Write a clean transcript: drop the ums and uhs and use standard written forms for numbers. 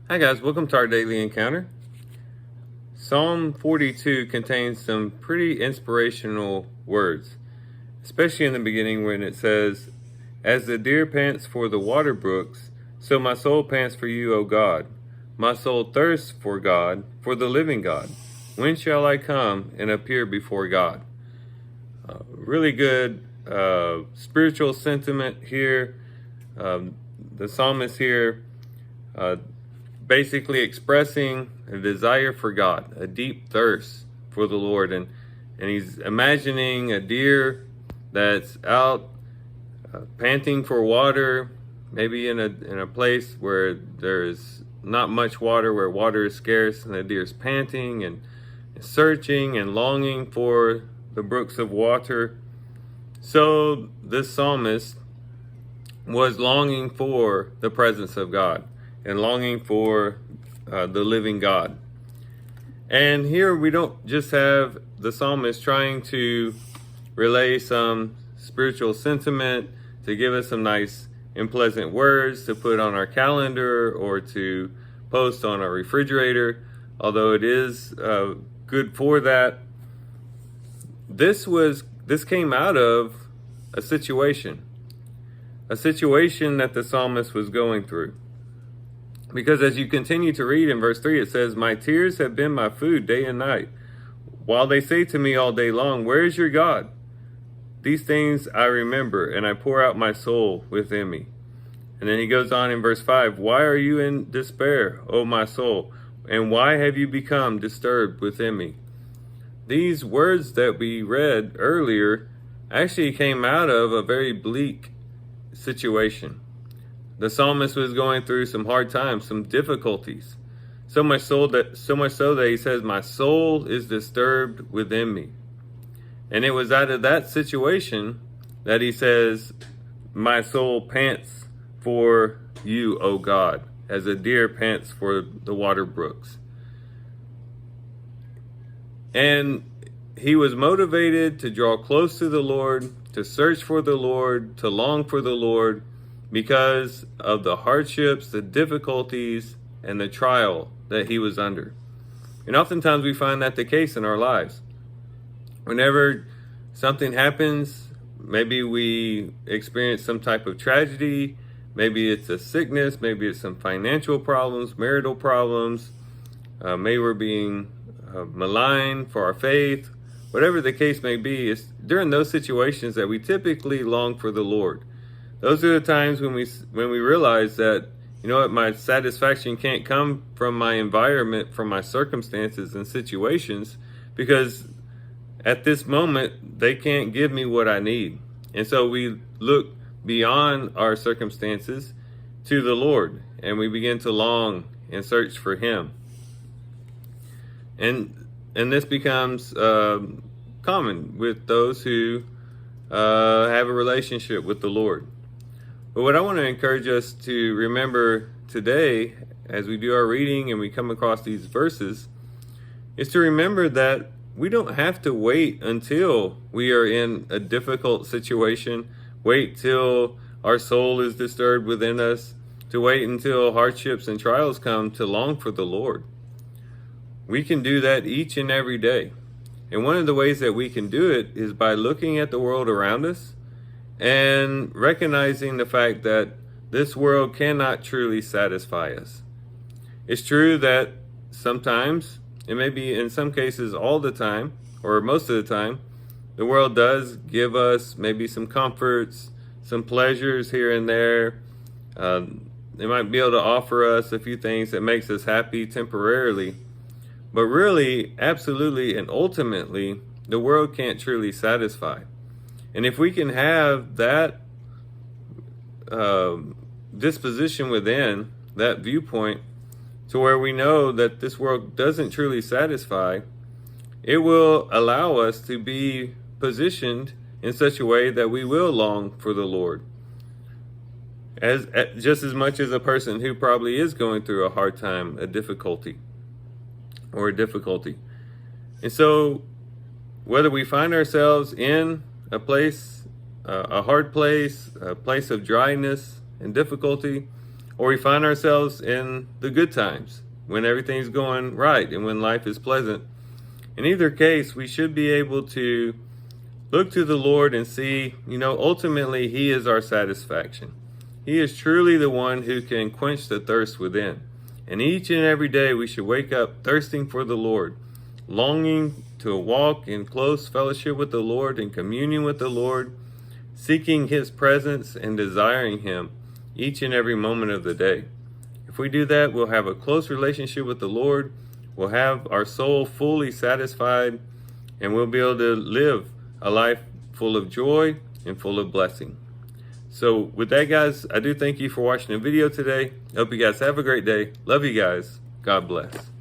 Hi guys, welcome to our daily encounter. Psalm 42 contains some pretty inspirational words, especially in the beginning when it says, "As the deer pants for the water brooks, so my soul pants for you, O God. My soul thirsts for God, for the living God. When shall I come and appear before God?" Really good spiritual sentiment here. The psalmist here basically expressing a desire for God, a deep thirst for the Lord. And he's imagining a deer that's out panting for water, maybe in a place where there's not much water, where water is scarce, and the deer's panting and searching and longing for the brooks of water. So this psalmist was longing for the presence of God and longing for the living God. And here we don't just have the psalmist trying to relay some spiritual sentiment, to give us some nice and pleasant words to put on our calendar or to post on our refrigerator, although it is good for that. This came out of a situation that the psalmist was going through. Because as you continue to read in verse 3, it says, "My tears have been my food day and night, while they say to me all day long, 'Where is your God?' These things I remember, and I pour out my soul within me." And then he goes on in verse 5, "Why are you in despair, O my soul? And why have you become disturbed within me?" These words that we read earlier actually came out of a very bleak situation. The psalmist was going through some hard times, some difficulties, so much so that he says, "My soul is disturbed within me." And it was out of that situation that he says, "My soul pants for you, O God, as a deer pants for the water brooks." And he was motivated to draw close to the Lord, to search for the Lord, to long for the Lord, because of the hardships, the difficulties, and the trial that he was under. And oftentimes we find that the case in our lives. Whenever something happens, maybe we experience some type of tragedy, maybe it's a sickness, maybe it's some financial problems, marital problems, maybe we're being maligned for our faith, whatever the case may be. It's during those situations that we typically long for the Lord. Those are the times when we realize that, you know what, my satisfaction can't come from my environment, from my circumstances and situations, because at this moment they can't give me what I need. And so we look beyond our circumstances to the Lord, and we begin to long and search for Him. And this becomes common with those who have a relationship with the Lord. But what I want to encourage us to remember today, as we do our reading and we come across these verses, is to remember that we don't have to wait until we are in a difficult situation, wait till our soul is disturbed within us, to wait until hardships and trials come to long for the Lord. We can do that each and every day. And one of the ways that we can do it is by looking at the world around us and recognizing the fact that this world cannot truly satisfy us. It's true that sometimes, and maybe in some cases all the time, or most of the time, the world does give us maybe some comforts, some pleasures here and there. They might be able to offer us a few things that makes us happy temporarily. But really, absolutely, and ultimately, the world can't truly satisfy. And if we can have that disposition within, that viewpoint, to where we know that this world doesn't truly satisfy, it will allow us to be positioned in such a way that we will long for the Lord. Just as much as a person who probably is going through a hard time, a difficulty. And so whether we find ourselves in a place, a hard place, a place of dryness and difficulty, or we find ourselves in the good times when everything's going right and when life is pleasant. In either case, we should be able to look to the Lord and see, ultimately He is our satisfaction. He is truly the one who can quench the thirst within. And each and every day we should wake up thirsting for the Lord, longing to walk in close fellowship with the Lord and communion with the Lord, seeking His presence and desiring Him each and every moment of the day. If we do that, we'll have a close relationship with the Lord, we'll have our soul fully satisfied, and we'll be able to live a life full of joy and full of blessing. So with that, guys, I do thank you for watching the video today. I hope you guys have a great day. Love you guys. God bless.